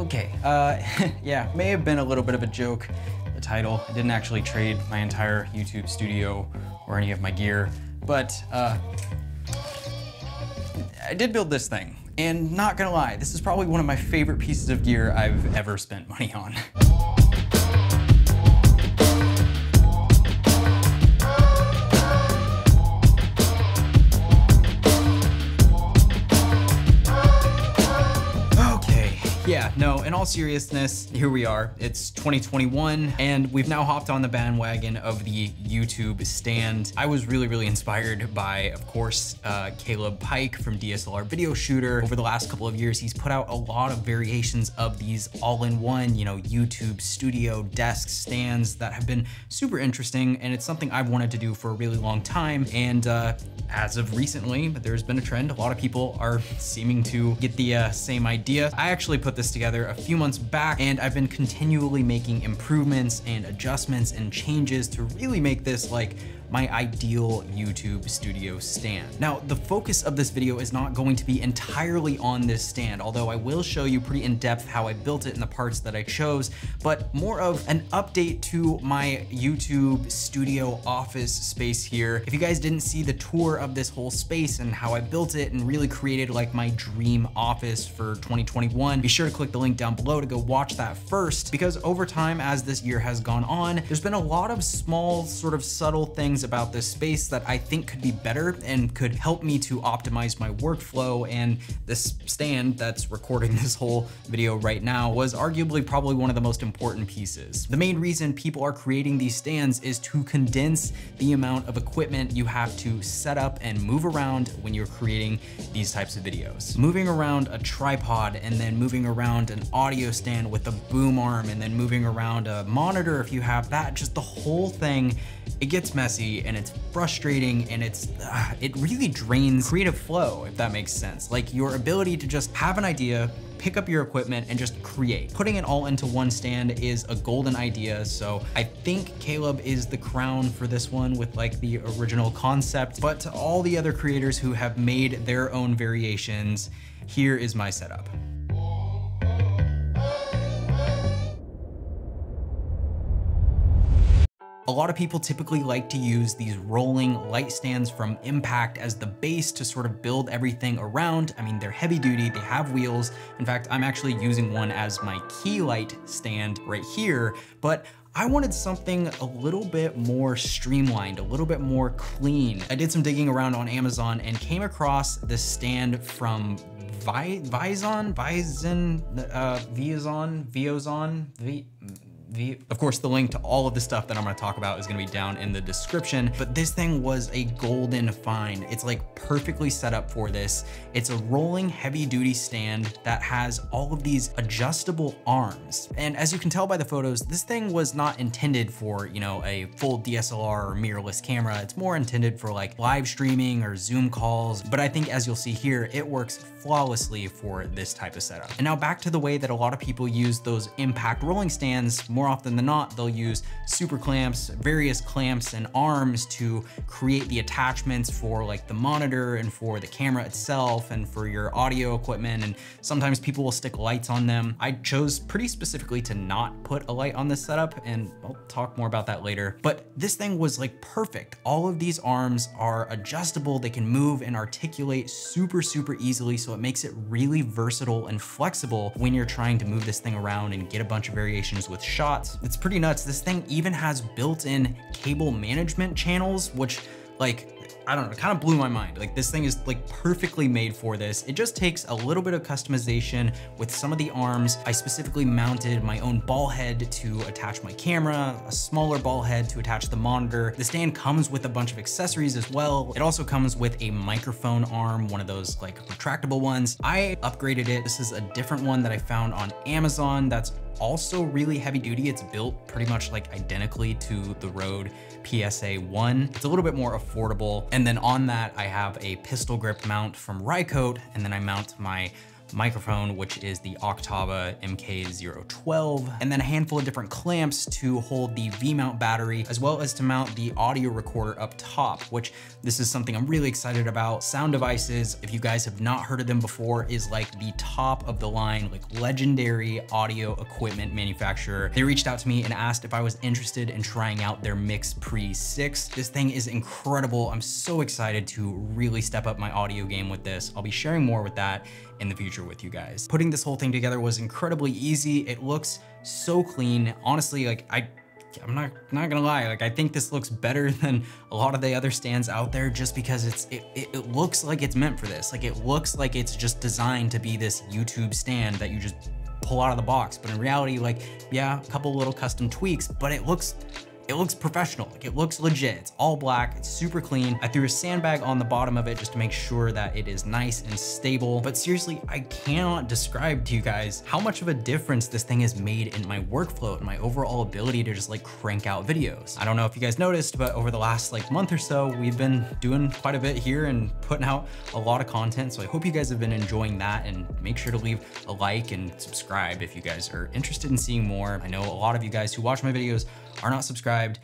Okay, yeah, may have been a little bit of a joke, the title. I didn't actually trade my entire YouTube studio or any of my gear, but I did build this thing. And not gonna lie, this is probably one of my favorite pieces of gear I've ever spent money on. Yeah, no, in all seriousness, here we are. It's 2021, and we've now hopped on the bandwagon of the YouTube stand. I was really inspired by, of course, Caleb Pike from DSLR Video Shooter. Over the last couple of years, he's put out a lot of variations of these all-in-one, you know, YouTube studio desk stands that have been super interesting, and it's something I've wanted to do for a really long time. And as of recently, there's been a trend. A lot of people are seeming to get the same idea. I actually put this together a few months back, and I've been continually making improvements and adjustments and changes to really make this like my ideal YouTube studio stand. Now, the focus of this video is not going to be entirely on this stand, although I will show you pretty in depth how I built it and the parts that I chose, but more of an update to my YouTube studio office space here. If you guys didn't see the tour of this whole space and how I built it and really created like my dream office for 2021, be sure to click the link down below to go watch that first, because over time, as this year has gone on, there's been a lot of small sort of subtle things about this space that I think could be better and could help me to optimize my workflow. And this stand that's recording this whole video right now was arguably probably one of the most important pieces. The main reason people are creating these stands is to condense the amount of equipment you have to set up and move around when you're creating these types of videos. Moving around a tripod, and then moving around an audio stand with a boom arm, and then moving around a monitor if you have that, just the whole thing, it gets messy and it's frustrating, and it really drains creative flow, if that makes sense. Like your ability to just have an idea, pick up your equipment and just create. Putting it all into one stand is a golden idea, so I think Caleb is the crown for this one with like the original concept. But to all the other creators who have made their own variations, here is my setup. A lot of people typically like to use these rolling light stands from Impact as the base to sort of build everything around. I mean, they're heavy duty, they have wheels. In fact, I'm actually using one as my key light stand right here, but I wanted something a little bit more streamlined, a little bit more clean. I did some digging around on Amazon and came across this stand from Viazon. Of course, the link to all of the stuff that I'm gonna talk about is gonna be down in the description, but this thing was a golden find. It's like perfectly set up for this. It's a rolling heavy duty stand that has all of these adjustable arms. And as you can tell by the photos, this thing was not intended for, you know, a full DSLR or mirrorless camera. It's more intended for like live streaming or Zoom calls. But I think as you'll see here, it works flawlessly for this type of setup. And now back to the way that a lot of people use those Impact rolling stands. More often than not, they'll use super clamps, various clamps and arms to create the attachments for like the monitor and for the camera itself and for your audio equipment. And sometimes people will stick lights on them. I chose pretty specifically to not put a light on this setup, and I'll talk more about that later. But this thing was like perfect. All of these arms are adjustable. They can move and articulate super easily. So it makes it really versatile and flexible when you're trying to move this thing around and get a bunch of variations with shots. It's pretty nuts. This thing even has built-in cable management channels, which, like, I don't know, it kind of blew my mind. Like, this thing is like perfectly made for this. It just takes a little bit of customization with some of the arms. I specifically mounted my own ball head to attach my camera, a smaller ball head to attach the monitor. The stand comes with a bunch of accessories as well. It also comes with a microphone arm, one of those like retractable ones. I upgraded it. This is a different one that I found on Amazon that's also really heavy duty. It's built pretty much like identically to the Rode PSA 1. It's a little bit more affordable. And then on that, I have a pistol grip mount from Rycote, and then I mount my microphone, which is the Octava MK012, and then a handful of different clamps to hold the V-mount battery, as well as to mount the audio recorder up top, which this is something I'm really excited about. Sound Devices, if you guys have not heard of them before, is like the top of the line, like legendary audio equipment manufacturer. They reached out to me and asked if I was interested in trying out their Mix Pre 6. This thing is incredible. I'm so excited to really step up my audio game with this. I'll be sharing more with that in the future with you guys. Putting this whole thing together was incredibly easy. It looks so clean. Honestly, like I'm not gonna lie, like I think this looks better than a lot of the other stands out there just because it looks like it's meant for this. Like it looks like it's just designed to be this YouTube stand that you just pull out of the box. But in reality, like, yeah, a couple little custom tweaks, but it looks professional. Like it looks legit. It's all black, it's super clean. I threw a sandbag on the bottom of it just to make sure that it is nice and stable. But seriously, I cannot describe to you guys how much of a difference this thing has made in my workflow and my overall ability to just like crank out videos. I don't know if you guys noticed, but over the last like month or so, we've been doing quite a bit here and putting out a lot of content. So I hope you guys have been enjoying that, and make sure to leave a like and subscribe if you guys are interested in seeing more. I know a lot of you guys who watch my videos are not subscribed,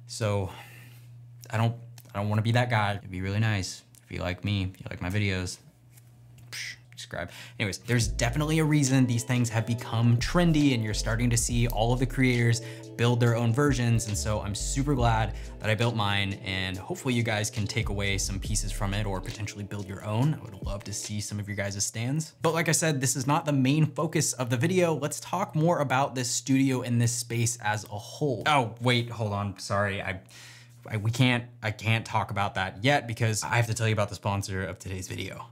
so I don't want to be that guy. It'd be really nice if you like me, if you like my videos, subscribe. Anyways, there's definitely a reason these things have become trendy, and you're starting to see all of the creators build their own versions. And so I'm super glad that I built mine, and hopefully you guys can take away some pieces from it or potentially build your own. I would love to see some of your guys' stands. But like I said, this is not the main focus of the video. Let's talk more about this studio and this space as a whole. Oh, wait, hold on. Sorry. I can't talk about that yet because I have to tell you about the sponsor of today's video.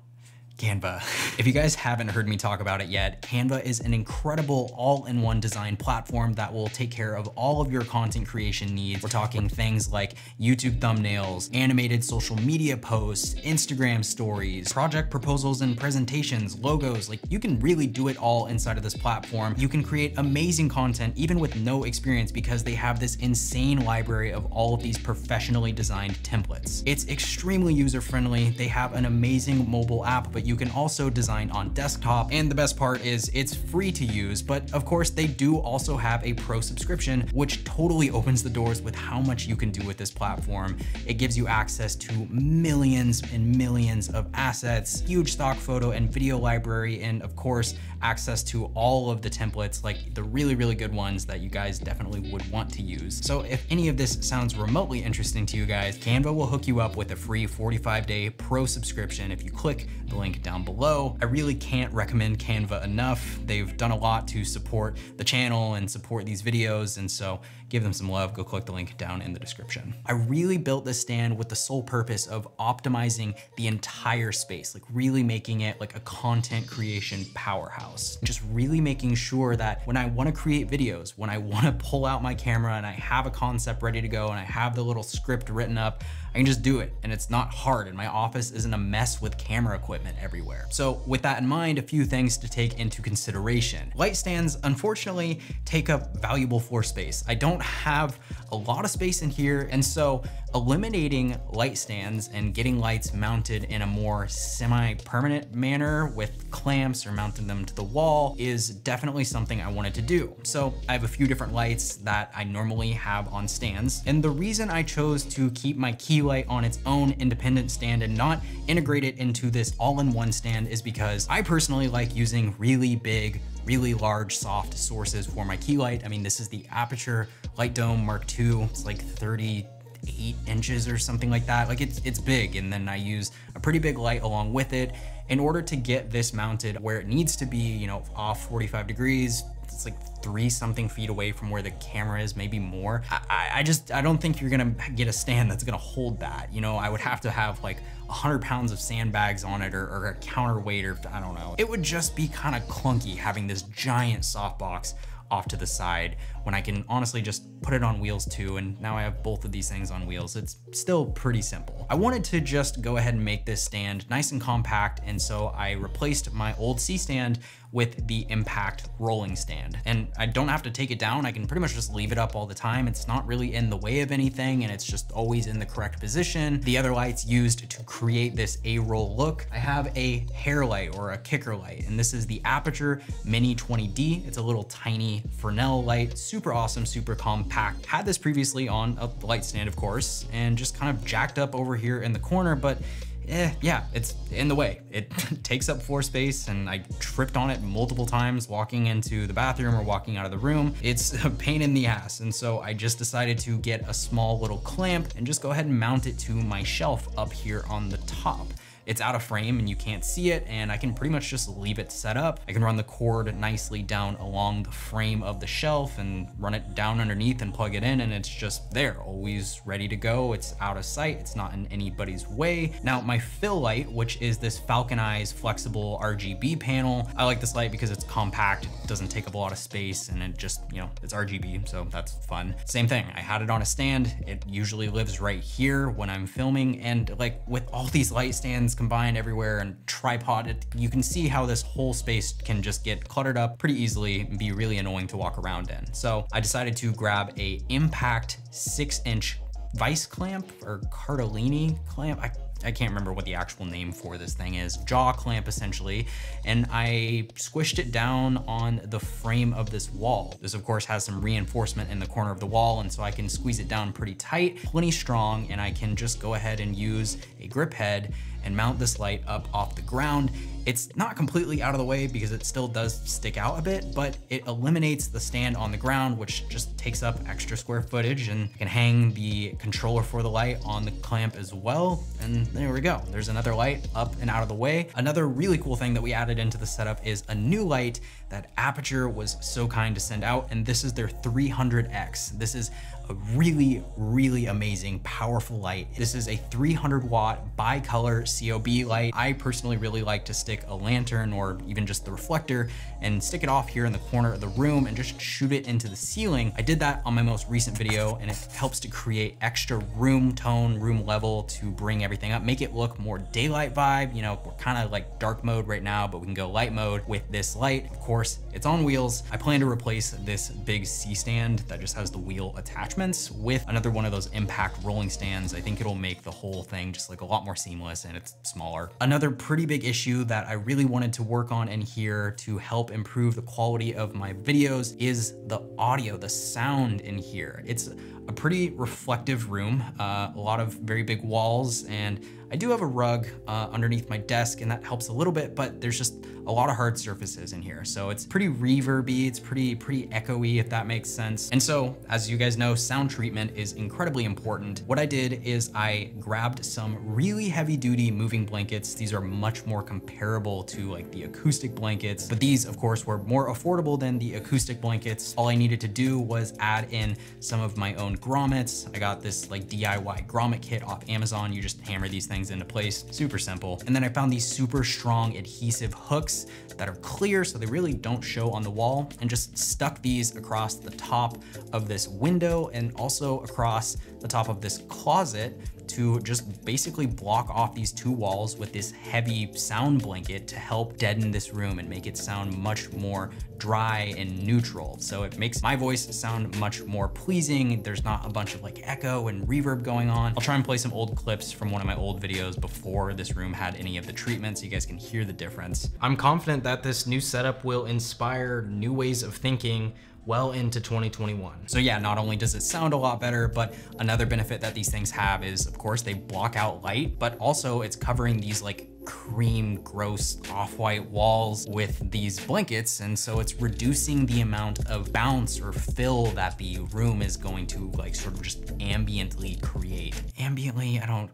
Canva. If you guys haven't heard me talk about it yet, Canva is an incredible all-in-one design platform that will take care of all of your content creation needs. We're talking things like YouTube thumbnails, animated social media posts, Instagram stories, project proposals and presentations, logos. Like, you can really do it all inside of this platform. You can create amazing content even with no experience because they have this insane library of all of these professionally designed templates. It's extremely user-friendly. They have an amazing mobile app, but you can also design on desktop. And the best part is it's free to use, but of course they do also have a pro subscription, which totally opens the doors with how much you can do with this platform. It gives you access to millions and millions of assets, huge stock photo and video library, and of course, access to all of the templates, like the really, really good ones that you guys definitely would want to use. So if any of this sounds remotely interesting to you guys, Canva will hook you up with a free 45-day pro subscription if you click the link down below. I really can't recommend Canva enough. They've done a lot to support the channel and support these videos, and so give them some love. Go click the link down in the description. I really built this stand with the sole purpose of optimizing the entire space, like really making it like a content creation powerhouse. Just really making sure that when I want to create videos, when I want to pull out my camera and I have a concept ready to go and I have the little script written up, I can just do it, and it's not hard, and my office isn't a mess with camera equipment everywhere. So with that in mind, a few things to take into consideration. Light stands, unfortunately, take up valuable floor space. I don't have a lot of space in here, and so eliminating light stands and getting lights mounted in a more semi-permanent manner with clamps or mounting them to the wall is definitely something I wanted to do. So I have a few different lights that I normally have on stands, and the reason I chose to keep my key light on its own independent stand and not integrate it into this all-in-one stand is because I personally like using really big, really large soft sources for my key light. I mean, this is the Aputure Light Dome Mark II. It's like 38 inches or something like that. Like it's big, and then I use a pretty big light along with it in order to get this mounted where it needs to be, you know, off 45 degrees. It's like 3-something feet away from where the camera is, maybe more. I don't think you're gonna get a stand that's gonna hold that. You know, I would have to have like 100 pounds of sandbags on it or a counterweight, or I don't know. It would just be kind of clunky having this giant softbox off to the side when I can honestly just put it on wheels too, and now I have both of these things on wheels. It's still pretty simple. I wanted to just go ahead and make this stand nice and compact, and so I replaced my old C-stand with the impact rolling stand. And I don't have to take it down. I can pretty much just leave it up all the time. It's not really in the way of anything, and it's just always in the correct position. The other lights used to create this A-roll look, I have a hair light or a kicker light, and this is the Aputure Mini 20D. It's a little tiny Fresnel light, super awesome, super compact. Had this previously on a light stand, of course, and just kind of jacked up over here in the corner, but yeah, it's in the way. It takes up floor space, and I tripped on it multiple times walking into the bathroom or walking out of the room. It's a pain in the ass. And so I just decided to get a small little clamp and just go ahead and mount it to my shelf up here on the top. It's out of frame and you can't see it, and I can pretty much just leave it set up. I can run the cord nicely down along the frame of the shelf and run it down underneath and plug it in, and it's just there, always ready to go. It's out of sight, it's not in anybody's way. Now my fill light, which is this Falcon Eyes flexible RGB panel, I like this light because it's compact, it doesn't take up a lot of space, and it just, you know, it's RGB, so that's fun. Same thing, I had it on a stand. It usually lives right here when I'm filming, and like with all these light stands combined everywhere and tripod, you can see how this whole space can just get cluttered up pretty easily and be really annoying to walk around in. So I decided to grab a Impact 6-inch vice clamp or Cardellini clamp. I can't remember what the actual name for this thing is, jaw clamp essentially, and I squished it down on the frame of this wall. This of course has some reinforcement in the corner of the wall, and so I can squeeze it down pretty tight, plenty strong, and I can just go ahead and use a grip head and mount this light up off the ground. It's not completely out of the way because it still does stick out a bit, but it eliminates the stand on the ground, which just takes up extra square footage, and I can hang the controller for the light on the clamp as well. And there we go. There's another light up and out of the way. Another really cool thing that we added into the setup is a new light that Aputure was so kind to send out, and this is their 300X. This is a really, really amazing, powerful light. This is a 300 watt bicolor COB light. I personally really like to stick a lantern or even just the reflector and stick it off here in the corner of the room and just shoot it into the ceiling. I did that on my most recent video, and it helps to create extra room tone, room level to bring everything up, make it look more daylight vibe. You know, we're kind of like dark mode right now, but we can go light mode with this light. Of course, it's on wheels. I plan to replace this big C-stand that just has the wheel attachments with another one of those Impact rolling stands. I think it'll make the whole thing just like a lot more seamless, and it's smaller. Another pretty big issue that I really wanted to work on in here to help improve the quality of my videos is the audio, the sound in here. It's a pretty reflective room, a lot of very big walls, and I do have a rug underneath my desk, and that helps a little bit, but there's just a lot of hard surfaces in here. So it's pretty reverby, it's pretty echoey, if that makes sense. And so, as you guys know, sound treatment is incredibly important. What I did is I grabbed some really heavy duty moving blankets. These are much more comparable to like the acoustic blankets, but these of course were more affordable than the acoustic blankets. All I needed to do was add in some of my own grommets. I got this like DIY grommet kit off Amazon. You just hammer these things into place, super simple. And then I found these super strong adhesive hooks that are clear, so they really don't show on the wall, and just stuck these across the top of this window and also across the top of this closet to just basically block off these two walls with this heavy sound blanket to help deaden this room and make it sound much more dry and neutral. So it makes my voice sound much more pleasing. There's not a bunch of like echo and reverb going on. I'll try and play some old clips from one of my old videos before this room had any of the treatment so you guys can hear the difference. I'm confident that this new setup will inspire new ways of thinking well into 2021. So yeah, not only does it sound a lot better, but another benefit that these things have is, of course, they block out light, but also it's covering these like cream, gross, off-white walls with these blankets. And so it's reducing the amount of bounce or fill that the room is going to like sort of just ambiently create. Ambiently, I don't know.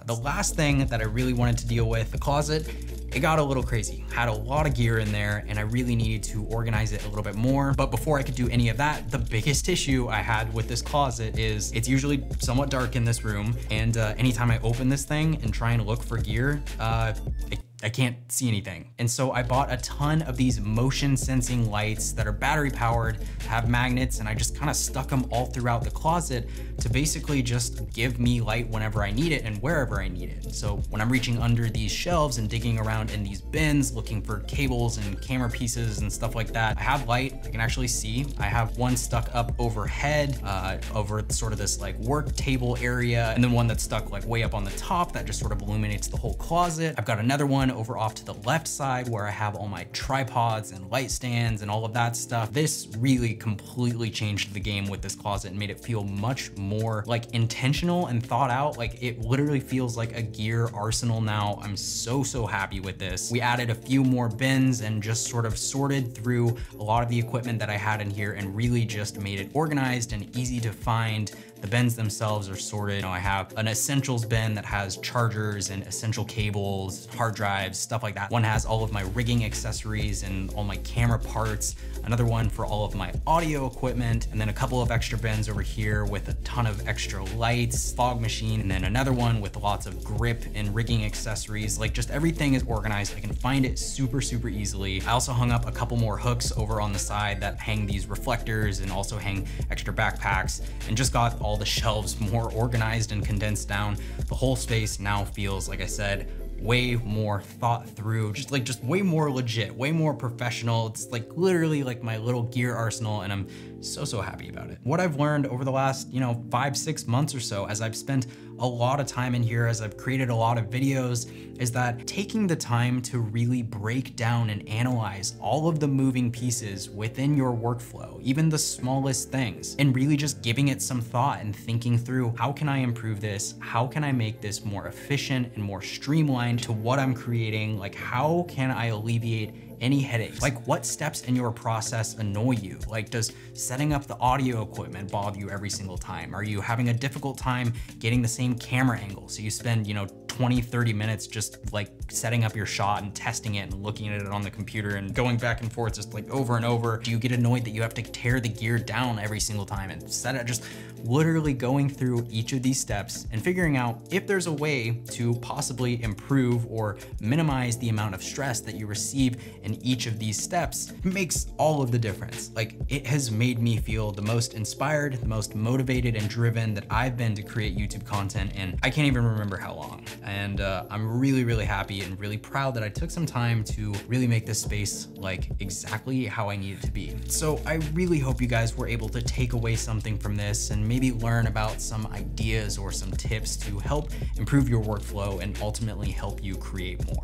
The last thing that I really wanted to deal with, the closet, it got a little crazy. Had a lot of gear in there, and I really needed to organize it a little bit more. But before I could do any of that, the biggest issue I had with this closet is it's usually somewhat dark in this room, and anytime I open this thing and try and look for gear, it I can't see anything. And so I bought a ton of these motion sensing lights that are battery powered, have magnets, and I just kind of stuck them all throughout the closet to basically just give me light whenever I need it and wherever I need it. So when I'm reaching under these shelves and digging around in these bins, looking for cables and camera pieces and stuff like that, I have light, I can actually see. I have one stuck up overhead, over sort of this like work table area, and then one that's stuck like way up on the top that just sort of illuminates the whole closet. I've got another one over off to the left side where I have all my tripods and light stands and all of that stuff. This really completely changed the game with this closet and made it feel much more like intentional and thought out. Like it literally feels like a gear arsenal now. I'm so happy with this. We added a few more bins and just sort of sorted through a lot of the equipment that I had in here and really just made it organized and easy to find. The bins themselves are sorted. You know, I have an essentials bin that has chargers and essential cables, hard drives, stuff like that. One has all of my rigging accessories and all my camera parts. Another one for all of my audio equipment, and then a couple of extra bins over here with a ton of extra lights, fog machine, and then another one with lots of grip and rigging accessories. Like just everything is organized. I can find it super easily. I also hung up a couple more hooks over on the side that hang these reflectors and also hang extra backpacks, and just got all the shelves more organized and condensed down. The whole space now feels, like I said, way more thought through, just way more legit, way more professional. It's like literally like my little gear arsenal, and I'm so happy about it. What I've learned over the last, 5-6 months or so, as I've spent a lot of time in here, as I've created a lot of videos, is that taking the time to really break down and analyze all of the moving pieces within your workflow, even the smallest things, and really just giving it some thought and thinking through, how can I improve this? How can I make this more efficient and more streamlined to what I'm creating? Like, how can I alleviate any headaches? Like, what steps in your process annoy you? Like, does setting up the audio equipment bother you every single time? Are you having a difficult time getting the same camera angle? So you spend, 20-30 minutes just like setting up your shot and testing it and looking at it on the computer and going back and forth just like over and over. Do you get annoyed that you have to tear the gear down every single time and set it? Just literally going through each of these steps and figuring out if there's a way to possibly improve or minimize the amount of stress that you receive in each of these steps makes all of the difference. Like, it has made me feel the most inspired, the most motivated and driven that I've been to create YouTube content in I can't even remember how long. And I'm really happy and really proud that I took some time to really make this space like exactly how I need it to be. So I really hope you guys were able to take away something from this and maybe learn about some ideas or some tips to help improve your workflow and ultimately help you create more.